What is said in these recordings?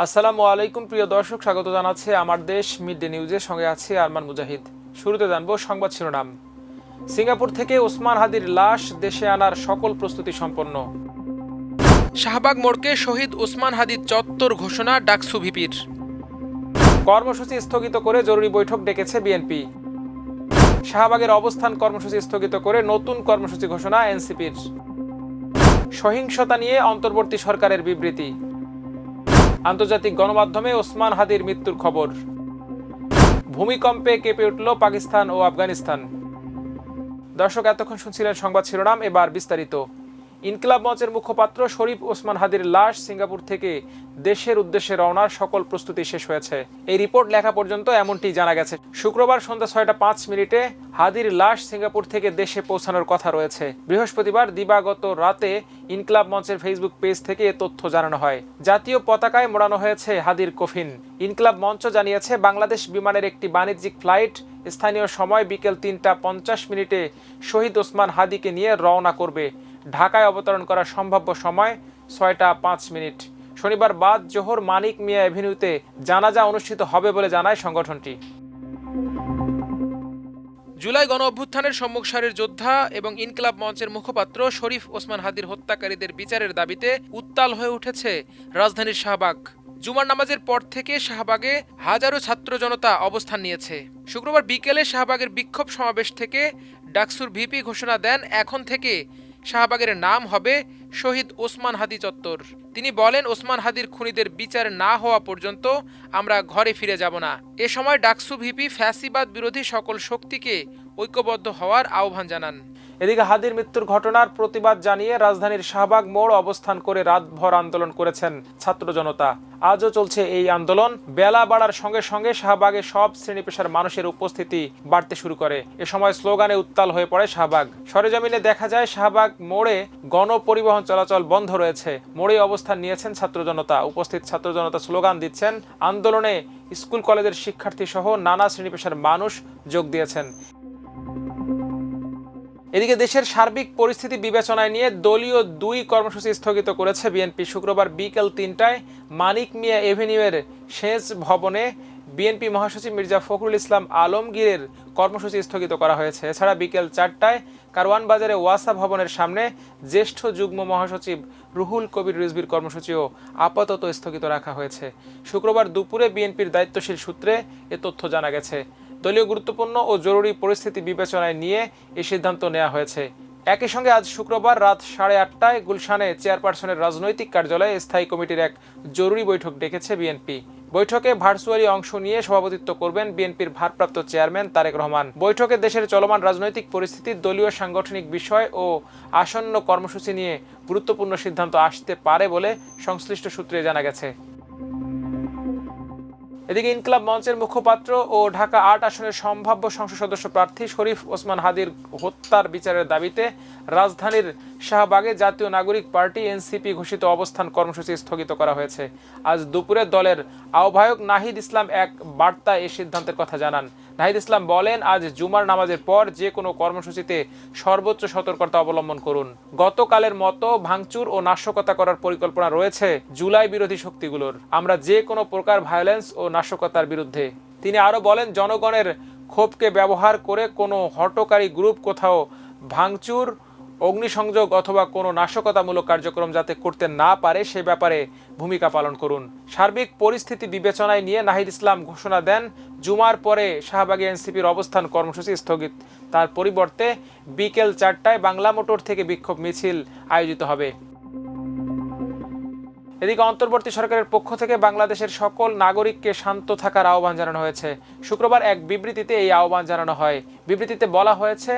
আসসালামু আলাইকুম প্রিয় দর্শক, স্বাগত জানাচ্ছি আমার দেশ মিড ডে নিউজের সঙ্গে আছি আরমান মুজাহিদ। শুরুতে জানবো সংবাদ শিরোনাম। সিঙ্গাপুর থেকে ওসমান হাদির লাশ দেশে আনার সকল প্রস্তুতি সম্পন্ন। শাহবাগ মোড়কে শহীদ ওসমান হাদির চত্বর ঘোষণা ডাকসু ভিপির। কর্মসূচি স্থগিত করে জরুরি বৈঠক ডেকেছে বিএনপি। শাহবাগের অবস্থান কর্মসূচি স্থগিত করে নতুন কর্মসূচি ঘোষণা এনসিপির। সহিংসতা নিয়ে অন্তর্বর্তী সরকারের বিবৃতি। আন্তর্জাতিক গণমাধ্যমে ওসমান হাদির মৃত্যুর খবর। ভূমিকম্পে কেঁপে উঠল পাকিস্তান ও আফগানিস্তান। দর্শক, এতক্ষণ শুনছিলেন সংবাদ শিরোনাম, এবার বিস্তারিত। ইনকিলাব মঞ্চের মুখপাত্র শরীফ ওসমান হাদির লাশ সিঙ্গাপুর থেকে দেশের উদ্দেশ্যে রওনার সকল প্রস্তুতি শেষ হয়েছে। এই রিপোর্ট লেখা পর্যন্ত এমনটি জানা গেছে। শুক্রবার সন্ধ্যা 6টা 5 মিনিটে হাদির লাশ সিঙ্গাপুর থেকে দেশে পৌঁছানোর কথা রয়েছে। বৃহস্পতিবার দিবাগত রাতে ইনকিলাব মঞ্চের ফেসবুক পেজ থেকে এ তথ্য জানানো হয়। জাতীয় পতাকায় মোড়ানো হয়েছে হাদির কফিন। ইনকিলাব মঞ্চ জানিয়েছে, বাংলাদেশ বিমানের একটি বাণিজ্যিক ফ্লাইট স্থানীয় সময় বিকেল 3টা 50 মিনিটে শহীদ ওসমান হাদিকে নিয়ে রওনা করবে। ঢাকায় অবতরণ করার সম্ভাব্য সময় 6টা 5 মিনিট। শনিবার বাদ জোহর মানিক মিয়া এভিনিউতে জানাজা অনুষ্ঠিত হবে বলে জানায় সংগঠনটি। জুলাই গণ অভ্যুত্থানের সম্মুখ সারির যোদ্ধা এবং ইনকিলাব মঞ্চের মুখপাত্র শরীফ ওসমান হাদির হত্যাকারীদের বিচারের দাবিতে উত্তাল হয়ে উঠেছে রাজধানীর শাহবাগ। জুমার নামাজের পর থেকে শাহবাগে হাজারো ছাত্র জনতা অবস্থান নিয়েছে। শুক্রবার বিকেলে শাহবাগের বিক্ষোভ সমাবেশ থেকে ডাকসুর ভিপি ঘোষণা দেন, এখন থেকে শাহবাগের নাম হবে শহীদ ওসমান হাদি চত্বর। তিনি বলেন, ওসমান হাদির খুনিদের বিচার না হওয়া পর্যন্ত আমরা ঘরে ফিরে যাব না। এ সময় ডাকসু ভিপি ফ্যাসিবাদ বিরোধী সকল শক্তিকে ঐক্যবদ্ধ হওয়ার আহ্বান জানান। এদিকে হাদির মৃত্যুর ঘটনার প্রতিবাদ জানিয়ে রাজধানীর শাহবাগ মোড় অবস্থান করে রাতভর আন্দোলন করেছেন ছাত্র জনতা। আজও চলছে এই আন্দোলন। বেলা বাড়ার সঙ্গে সঙ্গে শাহবাগে সব শ্রেণী পেশার মানুষের উপস্থিতি বাড়তে শুরু করে। এ সময় স্লোগানে উত্তাল হয়ে পড়ে শাহবাগ। সরেজমিনে দেখা যায়, শাহবাগ মোড়ে গণপরিবহন চলাচল বন্ধ রয়েছে। মোড়ে অবস্থান নিয়েছেন ছাত্র জনতা। উপস্থিত ছাত্র জনতা স্লোগান দিচ্ছেন। আন্দোলনে স্কুল কলেজের শিক্ষার্থী সহ নানা শ্রেণী পেশার মানুষ যোগ দিয়েছেন। এদিকে দেশের সার্বিক পরিস্থিতি বিবেচনায় নিয়ে দলীয় 2 কর্মসূচি স্থগিত করেছে বিএনপি। শুক্রবার বিকেল 3টায় মানিক মিয়া এভিনিউয়ের সেচ ভবনে বিএনপি মহাসচিব মির্জা ফখরুল ইসলাম আলমগীরের কর্মসূচি স্থগিত করা হয়েছে। এছাড়া বিকেল 4টায় কারওয়ান বাজারে ওয়াসা ভবনের সামনে জ্যেষ্ঠ যুগ্ম মহাসচিব রুহুল কবির রিজভির কর্মসূচিও আপাতত স্থগিত রাখা হয়েছে। শুক্রবার দুপুরে বিএনপির দায়িত্বশীল সূত্রে এ তথ্য জানা গেছে। দলীয় গুরুত্বপূর্ণ ও জরুরি পরিস্থিতি বিবেচনায় নিয়ে এই সিদ্ধান্ত নেওয়া হয়েছে। একই সঙ্গে আজ শুক্রবার রাত 8:30টায় গুলশানে চেয়ারপারসনের রাজনৈতিক কার্যালয়ে স্থায়ী কমিটির এক জরুরি বৈঠক ডেকেছে বিএনপি। বৈঠকে ভার্চুয়ালি অংশ নিয়ে সভাপতিত্ব করবেন বিএনপির ভারপ্রাপ্ত চেয়ারম্যান তারেক রহমান। বৈঠকে দেশের চলমান রাজনৈতিক পরিস্থিতি, দলীয় সাংগঠনিক বিষয় ও আসন্ন কর্মসূচি নিয়ে গুরুত্বপূর্ণ সিদ্ধান্ত আসতে পারে বলে সংশ্লিষ্ট সূত্রে জানা গেছে। এদিকে ইনকিলাব মঞ্চের মুখপাত্র ও ঢাকা 8 আসনের সম্ভাব্য সংসদ সদস্য প্রার্থী শরীফ ওসমান হাদির হত্যার বিচারের দাবিতে রাজধানীর শাহবাগে জাতীয় নাগরিক পার্টি এনসিপি ঘোষিত অবস্থান কর্মসূচি স্থগিত করা হয়েছে। আজ দুপুরে দলের আহ্বায়ক নাহিদ ইসলাম এক বার্তায় এই সিদ্ধান্তের কথা জানান। নাহিদ ইসলাম বলেন, আজ জুমার নামাজের পর যে কোনো কর্মসূচিতে সর্বোচ্চ সতর্কতা অবলম্বন করুন। গতকালের মতো ভাঙচুর ও নাশকতা করার পরিকল্পনা রয়েছে জুলাই বিরোধী শক্তিগুলোর। আমরা যে কোনো প্রকার ভায়োলেন্স ও নাশকতার বিরুদ্ধে। তিনি আরও বলেন, জনগণের ক্ষোভকে ব্যবহার করে কোনো হটকারী গ্রুপ কোথাও ভাঙচুর, অগ্নিসংযোগ অথবা কোনো নাশকতামূলক কার্যক্রম যাতে করতে না পারে সে ব্যাপারে ভূমিকা পালন করুন। সার্বিক পরিস্থিতি বিবেচনায় নিয়ে নাহিদ ইসলাম ঘোষণা দেন, জুমার পরে শাহবাগে এনসিপির অবস্থান কর্মসূচি স্থগিত। তার পরিবর্তে বিকেল 4টায় বাংলা মোটর থেকে বিক্ষোভ মিছিল আয়োজিত হবে। এদিকে অন্তর্বর্তী সরকারের পক্ষ থেকে বাংলাদেশের সকল নাগরিককে শান্ত থাকার আহ্বান জানানো হয়েছে। শুক্রবার এক বিবৃতিতে এই আহ্বান জানানো হয়। বিবৃতিতে বলা হয়েছে,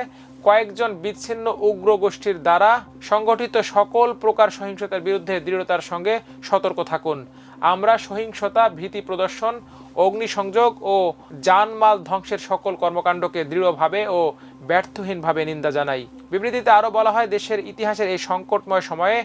কয়েকজন বিচ্ছিন্ন উগ্র গোষ্ঠীর দ্বারা সংগঠিত সকল প্রকার সহিংসতার বিরুদ্ধে দৃঢ়তার সঙ্গে সতর্ক থাকুন। আমরা সহিংসতা, ভীতি প্রদর্শন, অগ্নিসংযোগ ও জানমাল ধ্বংসের সকল কর্মকাণ্ডকে দৃঢ়ভাবে ও ব্যর্থহীনভাবে নিন্দা জানাই। বিবৃতিতে আরও বলা হয়, দেশের ইতিহাসের এই সংকটময় সময়ে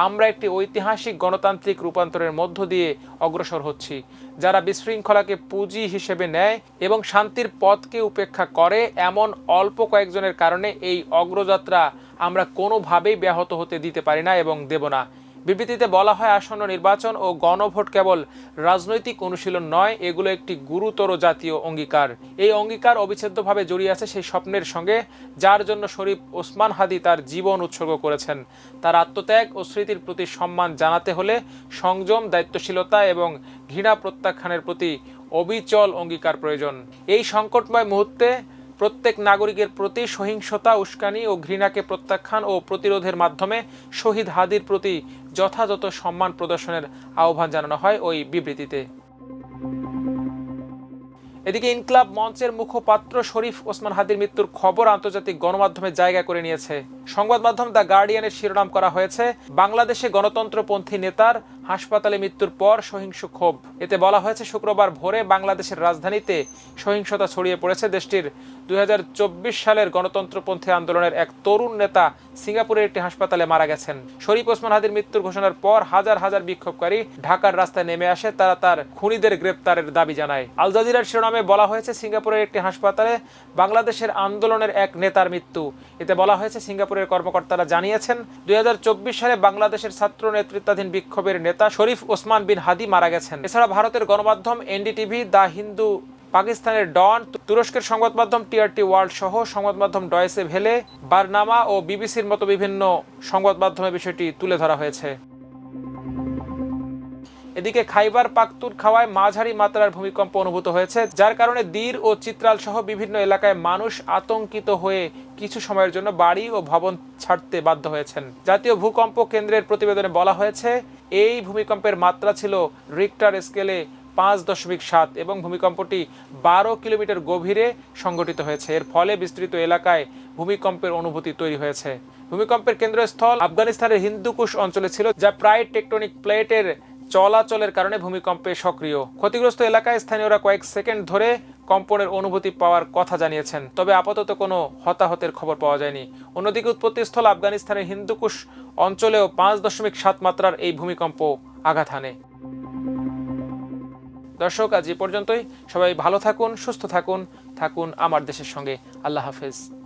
আমরা একটি ঐতিহাসিক গণতান্ত্রিক রূপান্তরের মধ্য দিয়ে অগ্রসর হচ্ছি। যারা বিশৃঙ্খলাকে পুঁজি হিসেবে নেয় এবং শান্তির পথকে উপেক্ষা করে, এমন অল্প কয়েকজনের কারণে এই অগ্রযাত্রা আমরা কোনোভাবেই ব্যাহত হতে দিতে পারি না এবং দেব না। বিবৃতিতে বলা হয়, আসন্ন নির্বাচন ও গণভোট কেবল রাজনৈতিক অনুশীলন নয়, এগুলো একটি গুরুতর জাতীয় অঙ্গীকার। এই অঙ্গীকার অবিচ্ছেদ্যভাবে জড়িয়ে আছে সেই স্বপ্নের সঙ্গে যার জন্য শরীফ ওসমান হাদী তার জীবন উৎসর্গ করেছেন। তার আত্মত্যাগ ও স্মৃতির প্রতি সম্মান জানাতে হলে সংযম, দায়িত্বশীলতা এবং ঘৃণা প্রত্যাখ্যানের প্রতি অবিচল অঙ্গীকার প্রয়োজন। এই সংকটময় মুহূর্তে প্রত্যেক নাগরিকের প্রতি সহিংসতা, উস্কানি ও ঘৃণাকে প্রত্যাখ্যান ও প্রতিরোধের মাধ্যমে শহীদ হাদীর প্রতি যথাযথ সম্মান প্রদর্শনের আহ্বান জানানো হয় ওই বিবৃতিতে। এদিকে ইনকিলাব মঞ্চের মুখপাত্র শরীফ ওসমান হাদীর মৃত্যুর খবর আন্তর্জাতিক গণমাধ্যমে জায়গা করে নিয়েছে। সংবাদ মাধ্যম দ্য গার্ডিয়ানের শিরোনাম করা হয়েছে, বাংলাদেশে গণতন্ত্রপন্থী নেতার হাসপাতালে মৃত্যুর পর সহিংস ক্ষোভ। এতে বলা হয়েছে, শুক্রবার ভোরে বাংলাদেশের রাজধানীতে সহিংসতা ছড়িয়ে পড়েছে। দেশটির 2024 সালের গণতন্ত্রপন্থী আন্দোলনের এক তরুণ নেতা সিঙ্গাপুরের একটি হাসপাতালে মারা গেছেন। শরীফ ওসমান হাদীর মৃত্যুর ঘোষণার পর হাজার হাজার বিক্ষোভকারী ঢাকার রাস্তায় নেমে আসে। তারা তার খুনিদের গ্রেপ্তারের দাবি জানায়। আল জাজিরার শিরোনামে বলা হয়েছে, সিঙ্গাপুরের একটি হাসপাতালে বাংলাদেশের আন্দোলনের এক নেতার মৃত্যু। এতে বলা হয়েছে, সিঙ্গাপুরের কর্মকর্তারা জানিয়েছেন, 2024 সালে বাংলাদেশের ছাত্র নেতৃত্বাধীন বিক্ষোভের নেতা শরীফ ওসমান বিন হাদী মারা গেছেন। এছাড়া ভারতের গণমাধ্যম এনডিটিভি, দ্য হিন্দু, পাকিস্তানের ডন, তুরস্কের সংবাদ মাধ্যম টিআরটি ওয়ার্ল্ড সহ সংবাদ মাধ্যম ডয়েসে ভেলে, বার্নামা ও বিবিসির মতো বিভিন্ন সংবাদ মাধ্যমে বিষয়টি তুলে ধরা হয়েছে। এদিকে খাইবার পাখতুনখাওয়ায় মাঝারি মাত্রার ভূমিকম্প অনুভূত হয়েছে, যার কারণে দীর ও চিত্রাল সহ বিভিন্ন এলাকায় মানুষ আতঙ্কিত হয়ে কিছু সময়ের জন্য বাড়ি ও ভবন ছাড়তে বাধ্য হয়েছেন। জাতীয় ভূকম্প কেন্দ্রের প্রতিবেদনে বলা হয়েছে, এই ভূমিকম্পের মাত্রা ছিল রিক্টার স্কেলে 5.7 এবং ভূমিকম্পটি 12 কিলোমিটার গভীরে সংঘটিত হয়েছে। এর ফলে বিস্তৃত এলাকায় ভূমিকম্পের অনুভূতি তৈরি হয়েছে। ভূমিকম্পের কেন্দ্রস্থল আফগানিস্তানের হিন্দুকুশ অঞ্চলে ছিল, যা প্রায় টেকটনিক প্লেটের চলাচলের কারণে ভূমিকম্পে সক্রিয়। ক্ষতিগ্রস্ত এলাকায় স্থানীয়রা কয়েক সেকেন্ড ধরে কম্পনের অনুভূতি পাওয়ার কথা জানিয়েছেন, তবে আপাতত কোনো হতাহতের খবর পাওয়া যায়নি। অন্যদিকে উৎপত্তিস্থল আফগানিস্তানের হিন্দুকুশ অঞ্চলেও 5.7 মাত্রার এই ভূমিকম্প আঘাত হানে। দর্শক, আজ এ পর্যন্তই। সবাই ভালো থাকুন, সুস্থ থাকুন, থাকুন আমার দেশের সঙ্গে। আল্লাহ হাফেজ।